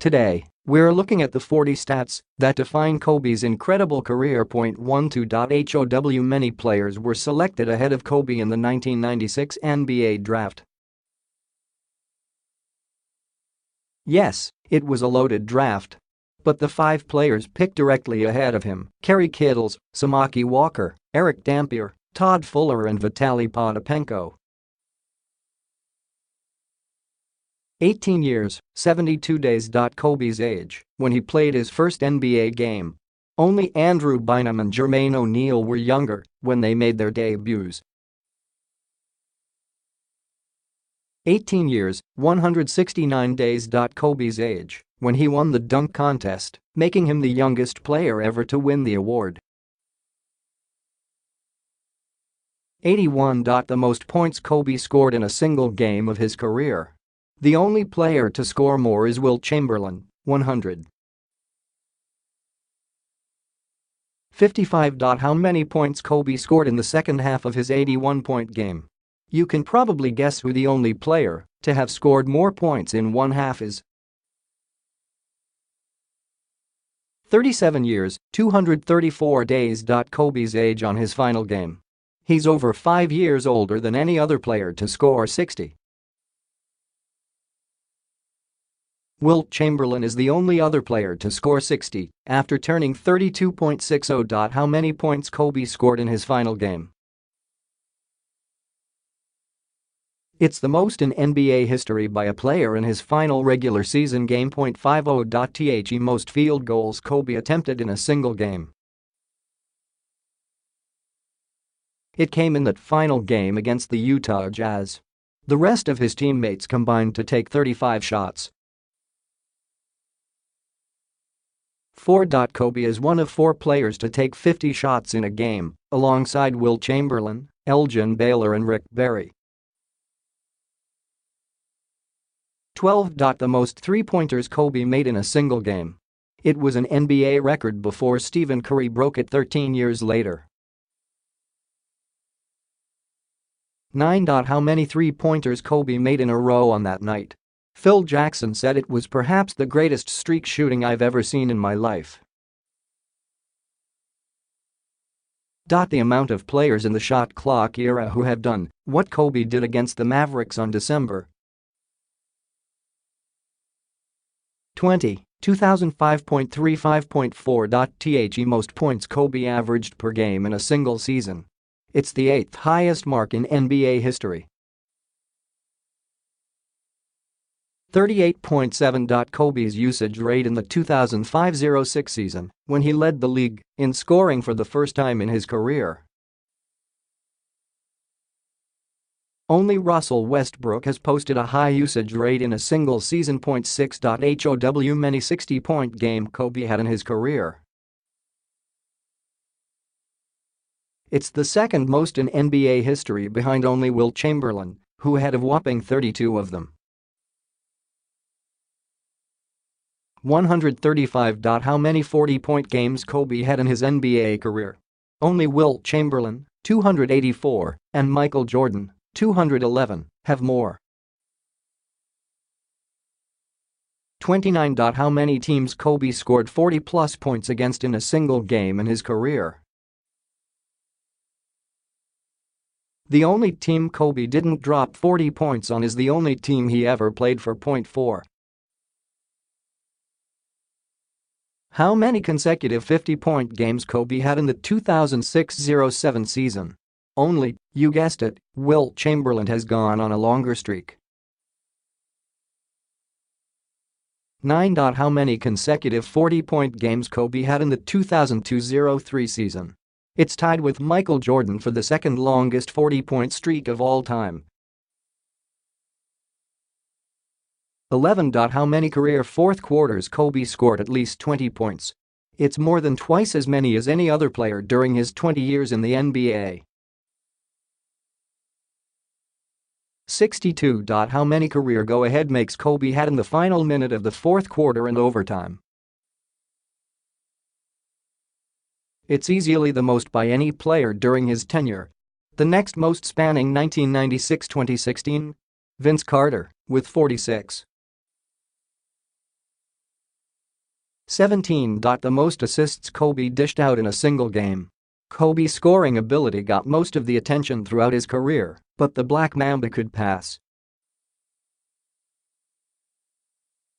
Today, we're looking at the 40 stats that define Kobe's incredible career. 12. Many players were selected ahead of Kobe in the 1996 NBA draft. Yes, it was a loaded draft. But the 5 players picked directly ahead of him: Kerry Kittles, Samaki Walker, Erick Dampier, Todd and Vitaly Potapenko. 18 years, 72 days. Kobe's age when he played his first NBA game. Only Andrew Bynum and Jermaine O'Neal were younger when they made their debuts. 18 years, 169 days. Kobe's age when he won the dunk contest, making him the youngest player ever to win the award. 81. The most points Kobe scored in a single game of his career. The only player to score more is Wilt Chamberlain, 100. 55. How many points Kobe scored in the second half of his 81-point game? You can probably guess who the only player to have scored more points in one half is. 37 years, 234 days. Kobe's age on his final game. He's over 5 years older than any other player to score 60. Wilt Chamberlain is the only other player to score 60 after turning 32.60. How many points Kobe scored in his final game? It's the most in NBA history by a player in his final regular season game. 50. Most field goals Kobe attempted in a single game. It came in that final game against the Utah Jazz. The rest of his teammates combined to take 35 shots. 4. Kobe is one of 4 players to take 50 shots in a game, alongside Wilt Chamberlain, Elgin Baylor and Rick Barry. 12. The most three-pointers Kobe made in a single game. It was an NBA record before Stephen Curry broke it 13 years later. 9. How many three-pointers Kobe made in a row on that night? Phil Jackson said it was perhaps the greatest streak shooting I've ever seen in my life. The amount of players in the shot clock era who have done what Kobe did against the Mavericks on December 20, 2005.35.4. Most points Kobe averaged per game in a single season. It's the 8th highest mark in NBA history. 38.7. Kobe's usage rate in the 2005-06 season, when he led the league in scoring for the first time in his career. Only Russell Westbrook has posted a high usage rate in a single season. 6. How many 60-point game Kobe had in his career? It's the second most in NBA history behind only Wilt Chamberlain, who had a whopping 32 of them. 135. How many 40-point games Kobe had in his NBA career? Only Wilt Chamberlain, 284, and Michael Jordan, 211, have more. 29. How many teams Kobe scored 40-plus points against in a single game in his career? The only team Kobe didn't drop 40 points on is the only team he ever played for. 4. How many consecutive 50-point games Kobe had in the 2006-07 season? Only, you guessed it, Wilt Chamberlain has gone on a longer streak. 9. How many consecutive 40-point games Kobe had in the 2002-03 season? It's tied with Michael Jordan for the second longest 40-point streak of all time. 11. How many career fourth quarters Kobe scored at least 20 points? It's more than twice as many as any other player during his 20 years in the NBA. 62. How many career go-ahead makes Kobe had in the final minute of the fourth quarter and overtime? It's easily the most by any player during his tenure. The next most spanning 1996-2016? Vince Carter, with 46. 17. The most assists Kobe dished out in a single game. Kobe's scoring ability got most of the attention throughout his career, but the Black Mamba could pass.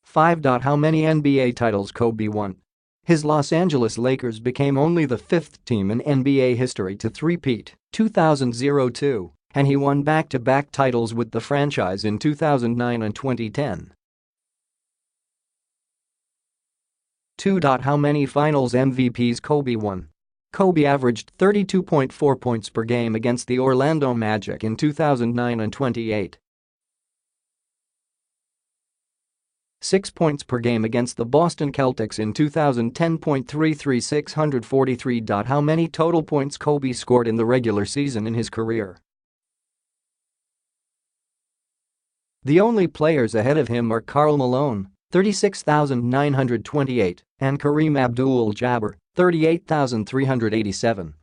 5. How many NBA titles Kobe won? His Los Angeles Lakers became only the fifth team in NBA history to three-peat, 2002, and he won back-to-back titles with the franchise in 2009 and 2010. 2. How many Finals MVPs Kobe won? Kobe averaged 32.4 points per game against the Orlando Magic in 2009 and 28. 6 points per game against the Boston Celtics in 2010.33 643. How many total points Kobe scored in the regular season in his career? The only players ahead of him are Karl Malone, 36,928, and Kareem Abdul-Jabbar, 38,387.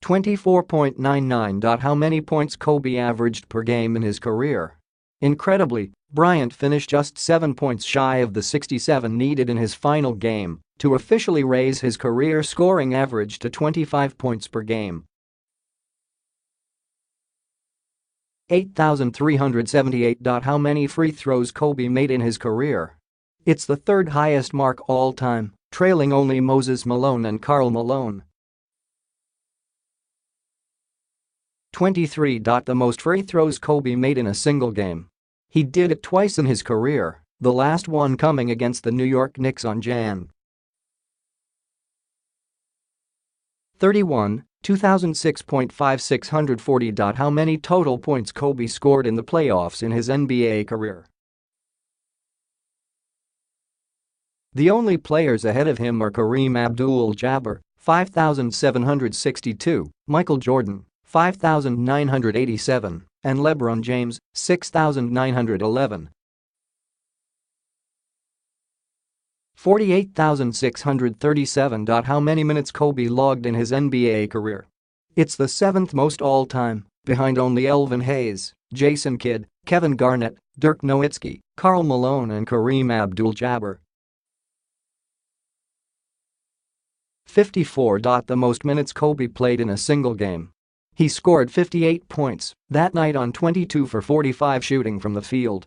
24.99. How many points Kobe averaged per game in his career? Incredibly, Bryant finished just 7 points shy of the 67 needed in his final game to officially raise his career scoring average to 25 points per game. 8,378. How many free throws Kobe made in his career? It's the third highest mark all time, trailing only Moses Malone and Karl Malone. 23. The most free throws Kobe made in a single game. He did it twice in his career, the last one coming against the New York Knicks on Jan. 31, 2006.5640. How many total points Kobe scored in the playoffs in his NBA career? The only players ahead of him are Kareem Abdul-Jabbar, 5,762, Michael Jordan, 5,987, and LeBron James, 6,911. 48,637. How many minutes Kobe logged in his NBA career? It's the seventh most all-time, behind only Elvin Hayes, Jason Kidd, Kevin Garnett, Dirk Nowitzki, Karl Malone and Kareem Abdul-Jabbar. 54. The most minutes Kobe played in a single game. He scored 58 points that night on 22 for 45 shooting from the field.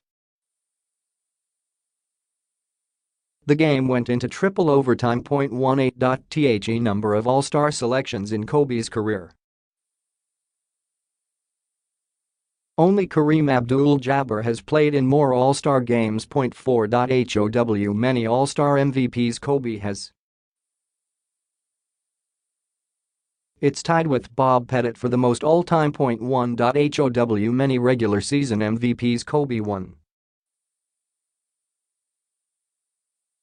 The game went into triple overtime. 0.18. The number of All-Star selections in Kobe's career. Only Kareem Abdul-Jabbar has played in more All-Star games. 0.4. How many All-Star MVPs Kobe has? It's tied with Bob Pettit for the most all-time. 1. How many regular season MVPs Kobe won?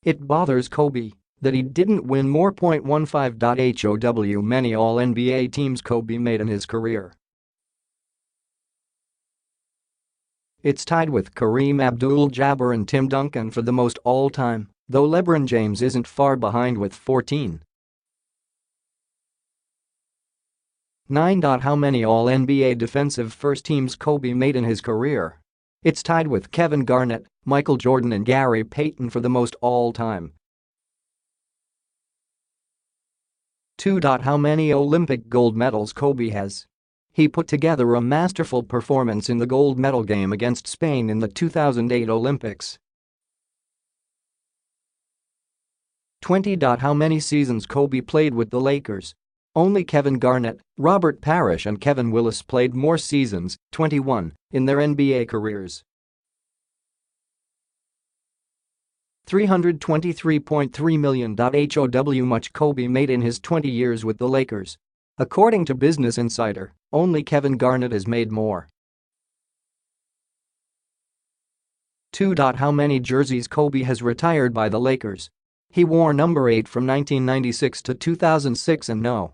It bothers Kobe that he didn't win more. 0.15. How many All-NBA teams Kobe made in his career? It's tied with Kareem Abdul-Jabbar and Tim Duncan for the most all-time, though LeBron James isn't far behind with 14. 9. How many All-NBA defensive first teams Kobe made in his career? It's tied with Kevin Garnett, Michael Jordan and Gary Payton for the most all-time. 2. How many Olympic gold medals Kobe has? He put together a masterful performance in the gold medal game against Spain in the 2008 Olympics. 20. How many seasons Kobe played with the Lakers? Only Kevin Garnett, Robert Parrish and Kevin Willis played more seasons, 21, in their NBA careers. 323.3 million. How much Kobe made in his 20 years with the Lakers? According to Business Insider, only Kevin Garnett has made more. 2. How many jerseys Kobe has retired by the Lakers? He wore number 8 from 1996 to 2006 and no,